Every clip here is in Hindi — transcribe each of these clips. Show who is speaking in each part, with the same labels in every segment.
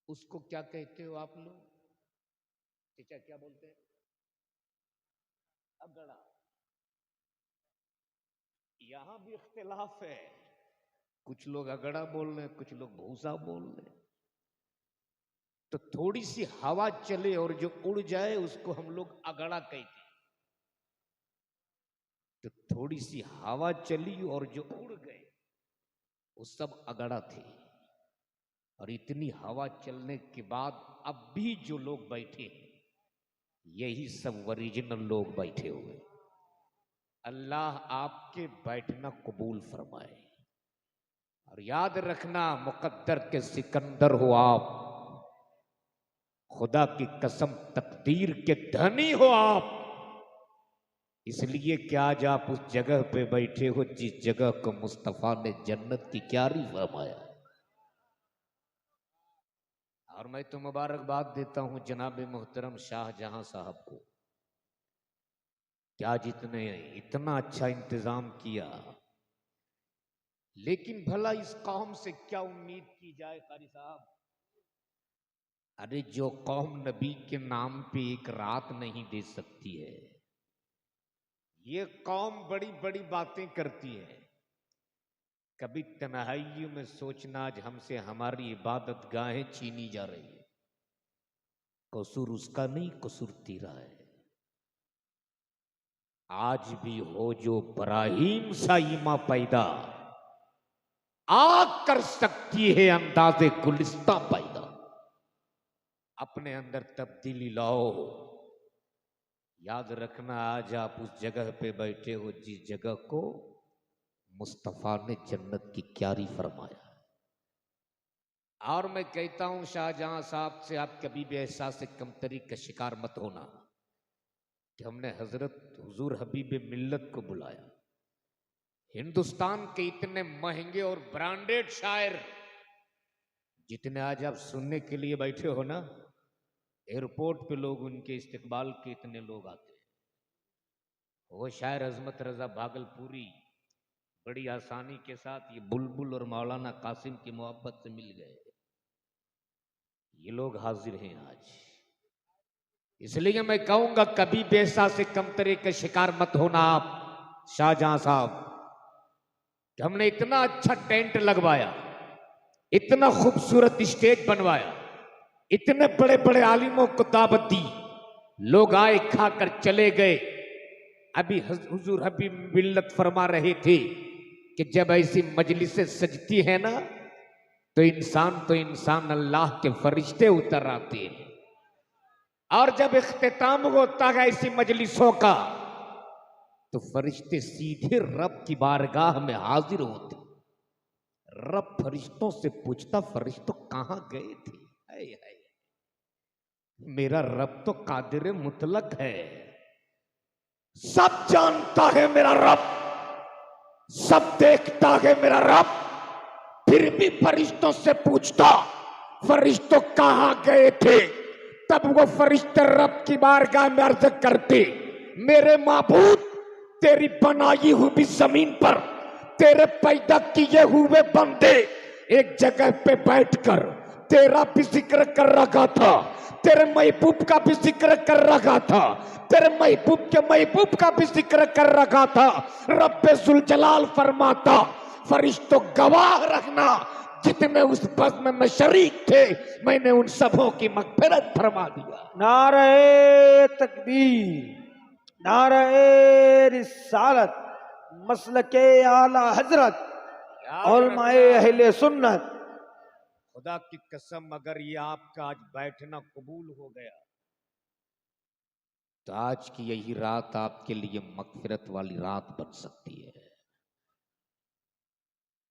Speaker 1: उसको क्या कहते हो आप लोग? चचा क्या बोलते हैं? अगड़ा। यहां भी इख्तिलाफ है, कुछ लोग अगड़ा बोल रहे हैं, कुछ लोग भूसा बोल रहे हैं। तो थोड़ी सी हवा चले और जो उड़ जाए उसको हम लोग अगड़ा कहते हैं। तो थोड़ी सी हवा चली और जो उड़ गए वो सब अगड़ा थे। और इतनी हवा चलने के बाद अब भी जो लोग बैठे हैं यही सब ओरिजिनल लोग बैठे हुए। अल्लाह आपके बैठना कबूल फरमाए। और याद रखना, मुकद्दर के सिकंदर हो आप, खुदा की कसम तकदीर के धनी हो आप। इसलिए कि आज आप उस जगह पे बैठे हो जिस जगह को मुस्तफा ने जन्नत की क्यारी फरमाया। और मैं तो मुबारकबाद देता हूं जनाब मोहतरम शाहजहां साहब को, क्या जितने इतना अच्छा इंतजाम किया। लेकिन भला इस कौम से क्या उम्मीद की जाए कारी साहब? अरे जो कौम नबी के नाम पे एक रात नहीं दे सकती है, ये कौम बड़ी बड़ी बातें करती है। कभी तन्हाइयों में सोचना आज हमसे हमारी इबादत गाहें छीनी जा रही है। कसूर उसका नहीं, कसूर तेरा है। आज भी हो जो बराहीम सा ईमा पैदा, आग कर सकती है अंदाजे गुलिस्ता पैदा। अपने अंदर तब्दीली लाओ। याद रखना, आज आप उस जगह पे बैठे हो जिस जगह को मुस्तफा ने जन्नत की क्यारी फरमाया। और मैं कहता हूं शाहजहां साहब से, आप कभी भी एहसास कमतरी का शिकार मत होना कि हमने हजरत हुजूर हबीब मिल्लत को बुलाया। हिंदुस्तान के इतने महंगे और ब्रांडेड शायर जितने आज आप सुनने के लिए बैठे हो ना, एयरपोर्ट पे लोग उनके इस्तकबाल के इतने लोग आते हैं। वो शायर अजमत रजा भागलपुरी बड़ी आसानी के साथ ये बुलबुल और मौलाना कासिम की मोहब्बत से मिल गए। ये लोग हाजिर हैं आज। इसलिए मैं कहूंगा कभी बेसा से कमतरे का शिकार मत होना आप शाहजहां साहब। कि हमने इतना अच्छा टेंट लगवाया, इतना खूबसूरत स्टेज बनवाया, इतने बड़े बड़े आलिमों को दावत दी, लोग आए खाकर चले गए। अभी हुजूर हबीब मिल्लत फरमा रहे थे कि जब ऐसी मजलिसें सजती है ना तो इंसान अल्लाह के फरिश्ते उतर आते हैं। और जब इख्तिताम होता है ऐसी मजलिसों का तो फरिश्ते सीधे रब की बारगाह में हाजिर होते। रब फरिश्तों से पूछता, फरिश्तों कहां गए थे? हाय हाय, मेरा रब तो कादिर मुतलक है, सब जानता है मेरा रब, सब देखता है मेरा रब। फिर भी फरिश्तों से पूछता, फरिश्तों कहां गए थे? तब वो फरिश्ते रब की बारगाह में अर्ज करते, मेरे माबूद, तेरी बनाई हुई जमीन पर तेरे पैदा किए हुए बंदे एक जगह पे बैठकर तेरा भी जिक्र कर रखा था, तेरे महबूब का भी जिक्र कर रखा था, तेरे महबूब के महबूब का भी जिक्र कर रखा था। रब्बे जुल जलाल फरमाता, फरिश्तों गवाह रखना, जितने उस बज़्म में शरीक थे मैंने उन सबों की मग़फ़िरत फरमा दिया।
Speaker 2: नारे तकबीर, नारे रिसालत, मसलके आला हजरत, उलमाए अहले सुन्नत।
Speaker 1: खुदा की कसम, अगर ये आपका आज बैठना कबूल हो गया तो आज की यही रात आपके लिए मग़फ़िरत वाली रात बन सकती है।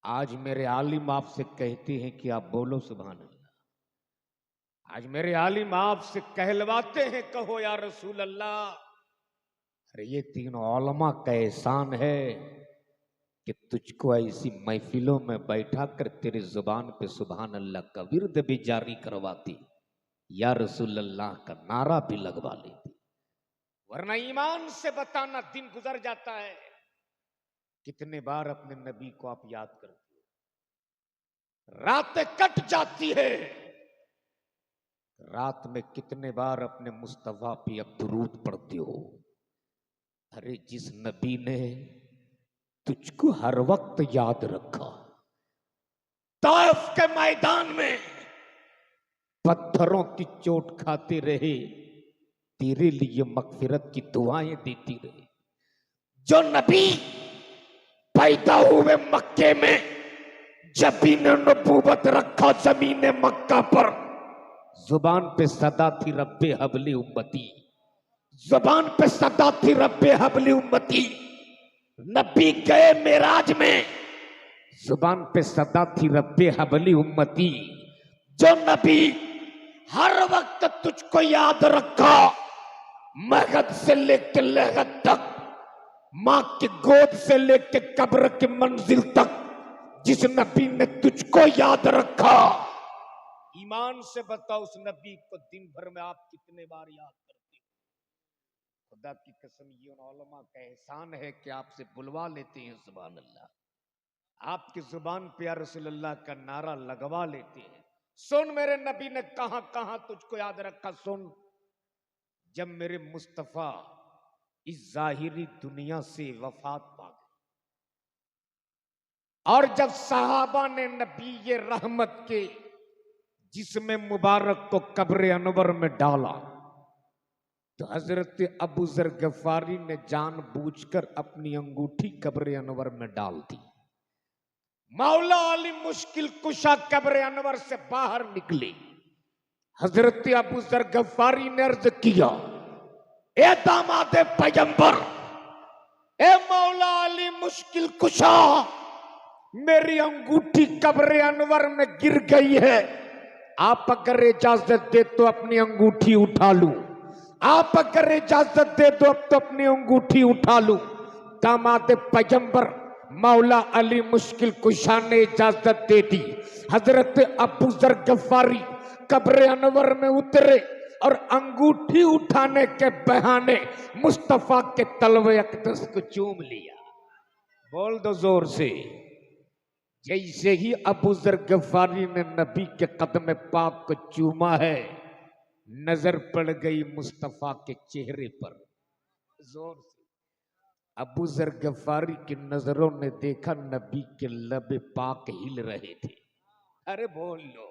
Speaker 1: आज मेरे आलिम आपसे कहते हैं कि आप बोलो सुभान अल्लाह। आज मेरे आलिम आपसे कहलवाते हैं, कहो या रसूल अल्लाह। अरे ये तीनों उलमा का एहसान है कि तुझको ऐसी महफिलों में बैठा कर तेरे जुबान पे सुभान अल्लाह का विर्द भी जारी करवाती, या रसूल अल्लाह का नारा भी लगवा लेती। वरना ईमान से बताना, दिन गुजर जाता है, कितने बार अपने नबी को आप याद करते हो, रातें कट जाती है, रात में कितने बार अपने मुस्तफा पे अब दुरूद पढ़ते हो? अरे जिस नबी ने तुझको हर वक्त याद रखा, ताइफ के मैदान में पत्थरों की चोट खाते रहे, तेरे लिए मगफिरत की दुआएं देती रहे। जो नबी पैदा हुए मक्के में, जब भी ने नबूवत रखा जमीन मक्का पर, जुबान पे सदा थी रब्बे हबली उम्मती, जुबान पे सदा थी रब्बे हबली उम्मती। नबी गए मेराज में, जुबान पे सदा थी रब्बे हबली उम्मती। जो नबी हर वक्त तुझको याद रखा, महद से लेके लहद तक, मां की गोद से लेके कब्र की मंजिल तक, जिस नबी ने तुझको याद रखा, ईमान से बताओ उस नबी को दिन भर में आप कितने बार याद करते हो? खुदा की कसम, ये उन उलमा का एहसान है कि आपसे बुलवा लेते हैं सुभान अल्लाह, आपकी जुबान पे या रसूल अल्लाह का नारा लगवा लेते हैं। सुन मेरे नबी ने कहां कहां तुझको याद रखा, सुन। जब मेरे मुस्तफा इस जाहिरी दुनिया से वफात पा गए, और जब सहाबा ने नबी ये रहमत के जिसमें मुबारक को कब्र अनवर में डाला, तो हजरत अबू जर गफारी ने जानबूझकर अपनी अंगूठी कब्र अनवर में डाल दी। मौला अली मुश्किल कुशा कब्र अनवर से बाहर निकले। हजरत अबू जर गफारी ने अर्ज किया, ए दामाद पैगंबर, ए मौला अली मुश्किल कुशा, मेरी अंगूठी कब्र अनवर में गिर गई है, आप अगर इजाजत दे तो अपनी अंगूठी उठा लूं, आप अगर इजाजत दे दो अब तो अपनी अंगूठी उठा लूं। दामाद पैगंबर मौला अली मुश्किल कुशा ने इजाजत दे दी। हजरत अबू जर गफारी कब्र अनवर में उतरे और अंगूठी उठाने के बहाने मुस्तफा के तलवे अक़दस को चूम लिया। बोल दो जोर से। जैसे ही अबू जर गफारी ने नबी के कदम पाक को चूमा है, नजर पड़ गई मुस्तफा के चेहरे पर। जोर से। अबू जर गफारी की नजरों ने देखा नबी के लबे पाक हिल रहे थे। अरे बोल लो।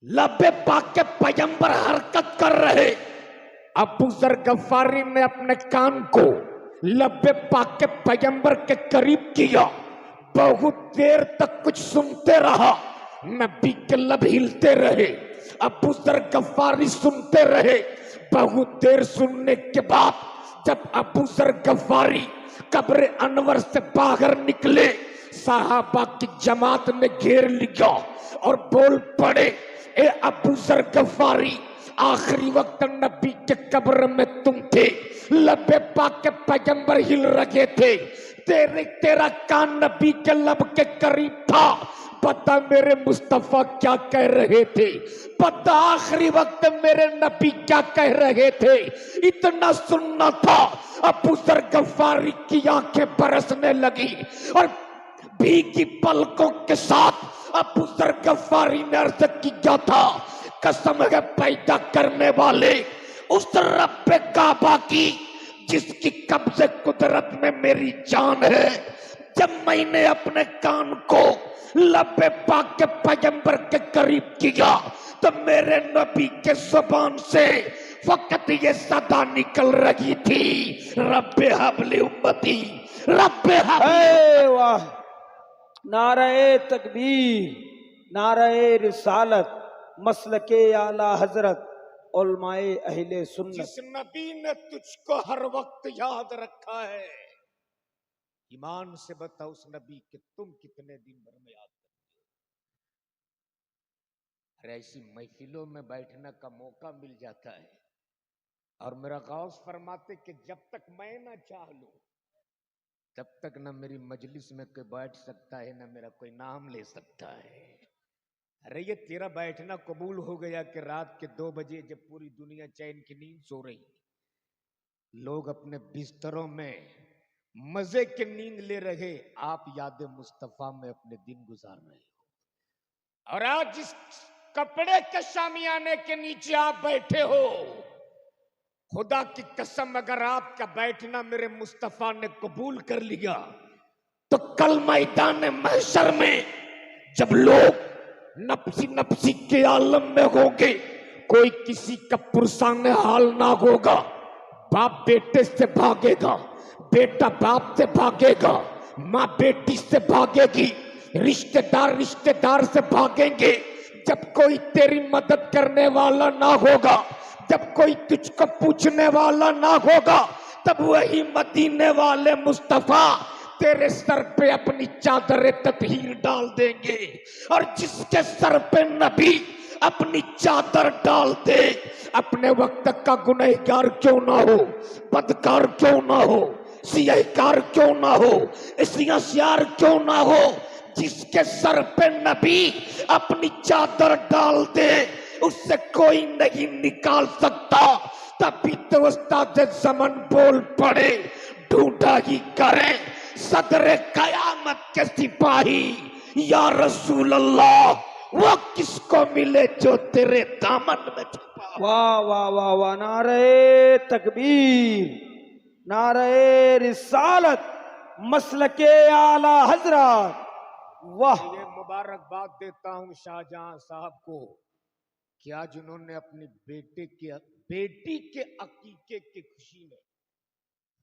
Speaker 1: लबे पाक के पैगंबर हरकत कर रहे। अबू जर गफारी ने अपने कान को लबे पाक के पैगंबर के करीब किया, बहुत देर तक कुछ सुनते रहा। नबी के लब हिलते रहे, अबू जर गफारी सुनते रहे। बहुत देर सुनने के बाद जब अबू जर गफारी कब्र अनवर से बाहर निकले, सहाबा की जमात ने घेर लिया और बोल पड़े, ए अबू जर गफारी, आखिरी वक्त नबी के कब्र में तुम थे, लबे पाक के पैगंबर हिल रहे थे, तेरा कान नबी के लब के करीब था। पता मेरे मुस्तफा क्या कह रहे थे, पता आखिरी वक्त मेरे नबी क्या कह रहे थे, इतना सुनना था। अबू जर गफारी की आंखें बरसने लगी और भीगी पलकों के साथ अबू जर गफारी ने अर्ज किया था, कसम है पैदा करने वाले उस रब्बे काबा की जिसकी कब्ज़े कुदरत में मेरी जान है, जब मैंने अपने कान को लबे पाक के पैगंबर के करीब किया तो मेरे नबी के जुबान से फकत ये सदा निकल रही थी, रब्बे हबली उम्मती, रब्बे हबली।
Speaker 2: वाह, नारे तकबीर, नारे रिसालत, मसलके आला हजरत, उलमाए अहले सुन्नत।
Speaker 1: जिस नबी ने तुझको हर वक्त याद रखा है, ईमान से बता उस नबी के तुम कितने दिन भर में याद करते हो? अरे ऐसी महफिलों में बैठने का मौका मिल जाता है और मेरा गौस फरमाते कि जब तक मैं ना चाह लूं तब तक ना मेरी मजलिस में कोई बैठ सकता है ना मेरा कोई नाम ले सकता है। अरे ये तेरा बैठना कबूल हो गया कि रात के 2 बजे जब पूरी दुनिया चैन की नींद सो रही, लोग अपने बिस्तरों में मजे की नींद ले रहे, आप याद मुस्तफा में अपने दिन गुजार रहे हो। और आज जिस कपड़े के शामियाने के नीचे आप बैठे हो, खुदा की कसम अगर आपका बैठना मेरे मुस्तफा ने कबूल कर लिया तो कल मैदान महशर में जब लोग नफसी नफसी के आलम में होंगे, कोई किसी का पुरसाने हाल ना होगा। बाप बेटे से भागेगा, बेटा बाप से भागेगा, माँ बेटी से भागेगी, रिश्तेदार रिश्तेदार से भागेंगे। जब कोई तेरी मदद करने वाला ना होगा, जब कोई तुझको पूछने वाला ना होगा, तब वही मदीने वाले मुस्तफा तेरे सर पे अपनी चादर ततहीर डाल देंगे। और जिसके सर पे नबी अपनी चादर डाल दे, अपने वक्त का गुनहगार क्यों ना हो, बदकार क्यों ना हो, सियाहकार क्यों ना हो, सियार क्यों ना हो, जिसके सर पे नबी अपनी चादर डाल दे उससे कोई नहीं निकाल सकता। तभी तो उस्ताद ज़मान बोल पड़े, ढूंढा ही करे सदर कयामत के सिपाही, या रसूल अल्लाह वो किसको मिले जो तेरे दामन में छुपा।
Speaker 2: वाह वाह वाह वाह, नारे तकबीर, नारे रिसालत, मसलके आला हजरत। वाह,
Speaker 1: ये मुबारकबाद देता हूं शाहजहां साहब को कि आज उन्होंने अपनी बेटी के अकीके की खुशी में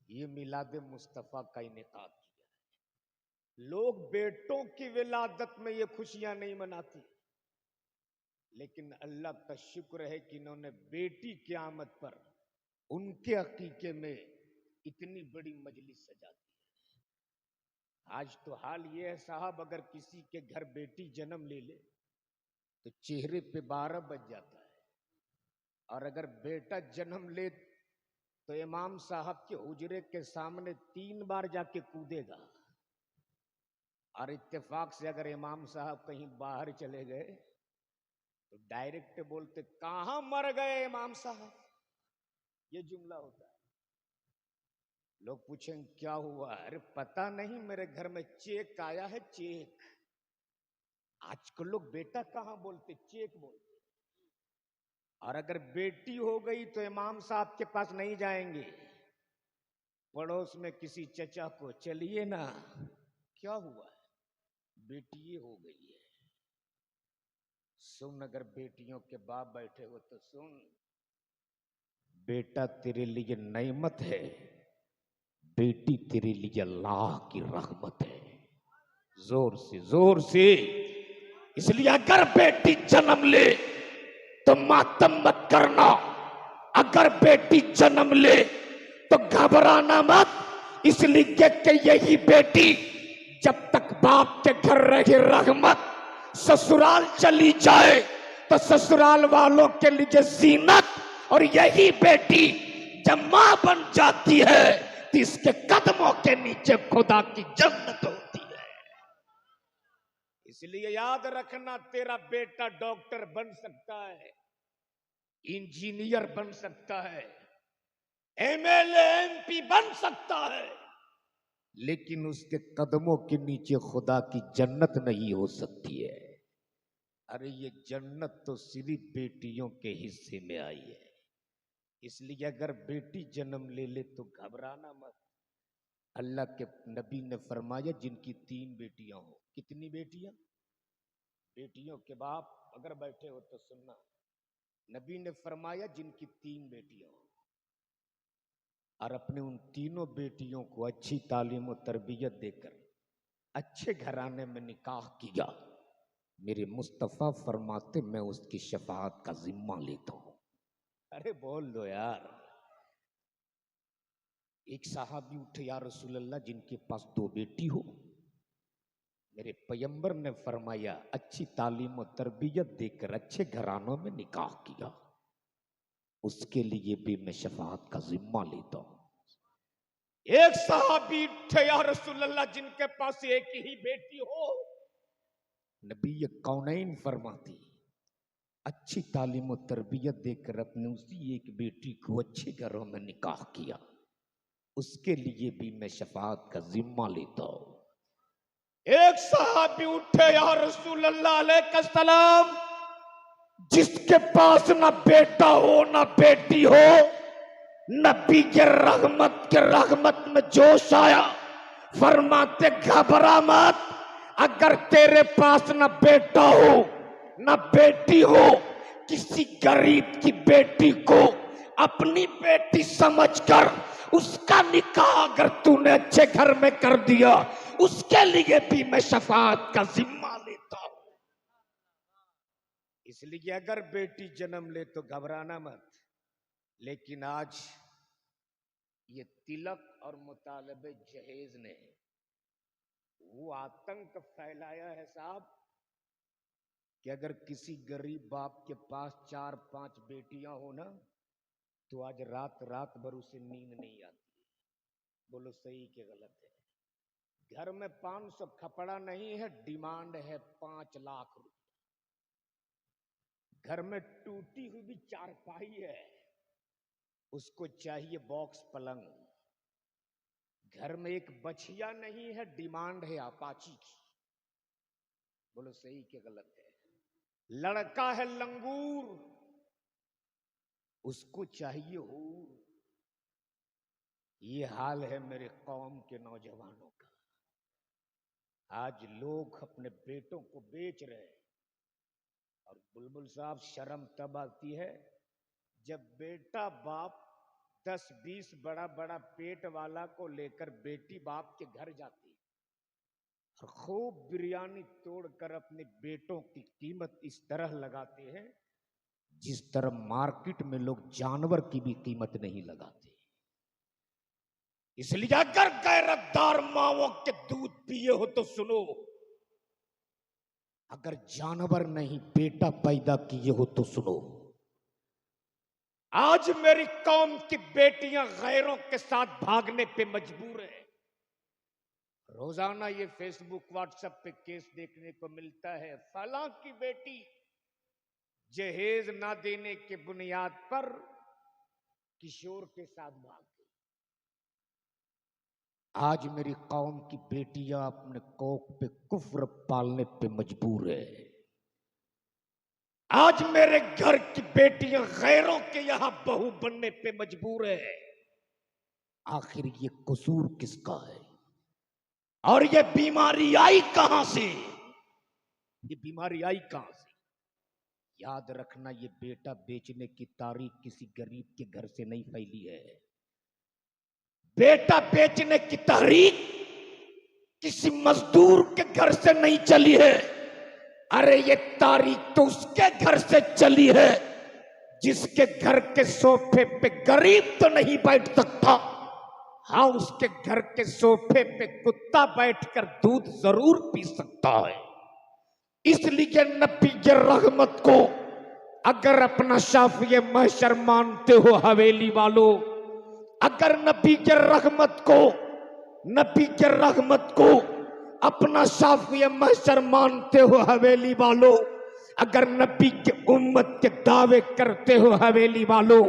Speaker 1: ये मिलाद मुस्तफा का इनेकाद किया। लोग बेटों की विलादत में ये खुशियां नहीं मनाते, लेकिन अल्लाह का शुक्र है कि इन्होंने बेटी की आमद पर उनके अकीके में इतनी बड़ी मजलिस सजा दी। आज तो हाल ये है साहब, अगर किसी के घर बेटी जन्म ले ले तो चेहरे पे 12 बज जाता है, और अगर बेटा जन्म ले तो इमाम साहब के हुजरे के सामने 3 बार जाके कूदेगा। और इत्तेफाक से अगर इमाम साहब कहीं बाहर चले गए तो डायरेक्ट बोलते, कहां मर गए इमाम साहब, ये जुमला होता है। लोग पूछेंगे क्या हुआ, अरे पता नहीं मेरे घर में चेक आया है, चेक। आजकल लोग बेटा कहां बोलते, चेक बोलते। और अगर बेटी हो गई तो इमाम साहब के पास नहीं जाएंगे, पड़ोस में किसी चचा को, चलिए ना, क्या हुआ है, बेटी ये हो गई है। सुन, अगर बेटियों के बाप बैठे हो तो सुन, बेटा तेरे लिए नेमत है, बेटी तेरे लिए अल्लाह की रहमत है। जोर से जोर से। इसलिए अगर बेटी जन्म ले तो मातम मत करना, अगर बेटी जन्म ले तो घबराना मत। इसलिए कि यही बेटी जब तक बाप के घर रहे रहमत, ससुराल चली जाए तो ससुराल वालों के लिए जीनत। और यही बेटी जब मां बन जाती है तो इसके कदमों के नीचे खुदा की जन्नत होती है। इसलिए याद रखना, तेरा बेटा डॉक्टर बन सकता है, इंजीनियर बन सकता है, एमएलए एमपी बन सकता है, लेकिन उसके कदमों के नीचे खुदा की जन्नत नहीं हो सकती है। अरे ये जन्नत तो सिर्फ बेटियों के हिस्से में आई है। इसलिए अगर बेटी जन्म ले ले तो घबराना मत। अल्लाह के नबी ने फरमाया, जिनकी 3 बेटियां हो। कितनी बेटियां? बेटियों के बाप अगर बैठे हो तो सुनना, नबी ने फरमाया जिनकी 3 बेटियां हो, और अपने उन तीनों बेटियों को अच्छी तालीम और तरबियत देकर अच्छे घराने में निकाह किया, मेरे मुस्तफ़ा फरमाते मैं उसकी शफाअत का जिम्मा लेता हूं। अरे बोल दो यार। एक साहबी उठे, या रसूल अल्लाह जिनके पास 2 बेटी हो, मेरे पैगंबर ने फरमाया अच्छी तालीम और तरबियत देकर अच्छे घरानों में निकाह किया, उसके लिए भी मैं शफाअत का जिम्मा लेता हूं। एक साहबी उठे, या रसूल अल्लाह जिनके पास एक ही बेटी हो, नबी कौनैन फरमाती अच्छी तालीम और तरबियत देकर अपने उसी एक बेटी को अच्छे घरों में निकाह किया, उसके लिए भी मैं शफाअत का जिम्मा लेता हूं। एक साहबी उठे, या रसूल अल्लाह अलैहि सलाम जिसके पास ना बेटा हो ना बेटी हो, नबी के रहमत में जोश आया, फरमाते घबरा मत। अगर तेरे पास ना बेटा हो ना बेटी हो, किसी गरीब की बेटी को अपनी बेटी समझकर उसका निकाह अगर तूने अच्छे घर में कर दिया, उसके लिए भी मैं शफाअत का जिम्मा लेता हूं। इसलिए अगर बेटी जन्म ले तो घबराना मत। लेकिन आज ये तिलक और मुतालबे जहेज ने वो आतंक फैलाया है साहब कि अगर किसी गरीब बाप के पास 4-5 बेटियां हो ना, तो आज रात रात भर उसे नींद नहीं आती। बोलो सही के गलत है? घर में 500 खपड़ा नहीं है, डिमांड है 5 लाख रुपए। घर में टूटी हुई भी चारपाई है, उसको चाहिए बॉक्स पलंग। घर में एक बछिया नहीं है, डिमांड है अपाची की। बोलो सही के गलत है? लड़का है लंगूर, उसको चाहिए हूर। ये हाल है मेरे कौम के नौजवानों का। आज लोग अपने बेटों को बेच रहे हैं। और बुलबुल साहब, शर्म तब आती है जब बेटा बाप 10-20 बड़ा बड़ा पेट वाला को लेकर बेटी बाप के घर जाती है और खूब बिरयानी तोड़कर अपने बेटों की कीमत इस तरह लगाते हैं जिस तरह मार्केट में लोग जानवर की भी कीमत नहीं लगाते। इसलिए अगर गैरतदार माओं के दूध पिए हो तो सुनो, अगर जानवर नहीं बेटा पैदा किए हो तो सुनो। आज मेरी कौम की बेटियां गैरों के साथ भागने पे मजबूर है। रोजाना ये फेसबुक व्हाट्सएप पे केस देखने को मिलता है, फलां की बेटी जहेज ना देने के बुनियाद पर किशोर के साथ भाग गई। आज मेरी कौम की बेटियां अपने कोख पे कुफ्र पालने पे मजबूर है। आज मेरे घर की बेटियां गैरों के यहां बहू बनने पे मजबूर है। आखिर ये कसूर किसका है? और ये बीमारी आई कहां से? ये बीमारी आई कहां से? याद रखना, ये बेटा बेचने की तारीख किसी गरीब के घर से नहीं फैली है। बेटा बेचने की तारीख किसी मजदूर के घर से नहीं चली है। अरे ये तारीख तो उसके घर से चली है जिसके घर के सोफे पे गरीब तो नहीं बैठ सकता, हाँ उसके घर के सोफे पे कुत्ता बैठकर दूध जरूर पी सकता है। इसलिए नबी के रहमत को अगर अपना शाफिए महशर मानते हो हवेली वालों, अगर नबी के रहमत को अपना शाफिए महशर मानते हो हवेली वालों, अगर नबी के उम्मत के दावे करते हो हवेली वालों,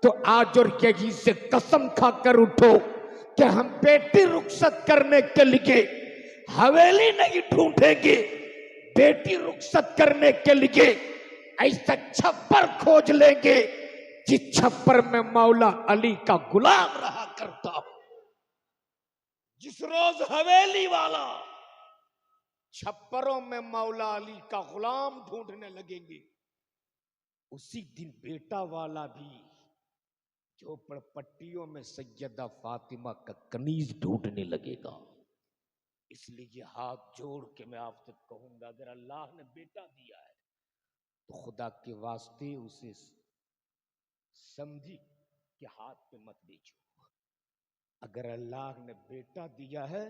Speaker 1: तो आज और यही से कसम खाकर उठो कि हम बेटी रुखसत करने के लिए हवेली नहीं ढूंढेंगे। बेटी रुखसत करने के लिए ऐसा छप्पर खोज लेंगे जिस छप्पर में मौला अली का गुलाम रहा करता हो। जिस रोज हवेली वाला छप्परों में मौला अली का गुलाम ढूंढने लगेंगे, उसी दिन बेटा वाला भी झोपड़पट्टियों में सैयदा फातिमा का कनीज ढूंढने लगेगा। इसलिए हाथ जोड़ के मैं आपसे कहूंगा, अगर अल्लाह ने बेटा दिया है तो खुदा के वास्ते उसे समझी के हाथ पे मत बेचो। अगर अल्लाह ने बेटा दिया है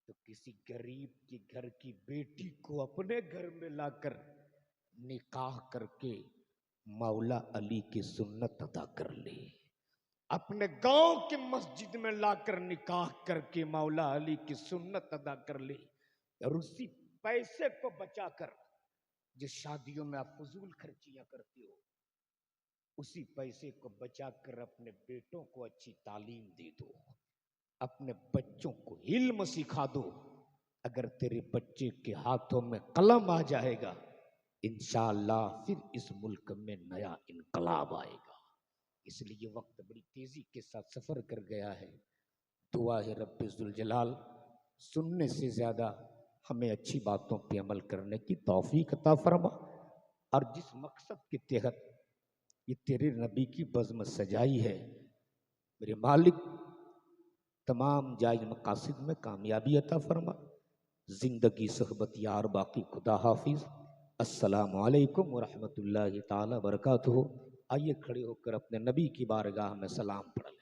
Speaker 1: तो किसी गरीब के घर की बेटी को अपने घर में लाकर निकाह करके मौला अली की सुन्नत अदा कर ले। अपने गांव की मस्जिद में लाकर निकाह करके मौला अली की सुन्नत अदा कर ले। और उसी पैसे को बचाकर, जिस शादियों में आप फजूल खर्चियां करते हो, उसी पैसे को बचाकर अपने बेटों को अच्छी तालीम दे दो, अपने बच्चों को इल्म सिखा दो। अगर तेरे बच्चे के हाथों में कलम आ जाएगा इंशाअल्लाह फिर इस मुल्क में नया इनकलाब आएगा। इसलिए वक्त बड़ी तेजी के साथ सफर कर गया है। दुआ है रब्बे जुल जलाल सुनने से ज्यादा हमें अच्छी बातों पे अमल करने की तौफीक अता फरमा, और जिस मकसद के तहत ये तेरे नबी की बज़्म सजाई है, मेरे मालिक तमाम जायज मकासिद में कामयाबी अता फरमा। जिंदगी सहबत यार बाकी खुदा हाफिज। अस्सलामु अलैकुम व रहमतुल्लाहि ताला बरकातुहू। आइए खड़े होकर अपने नबी की बारगाह में सलाम पढ़ लें।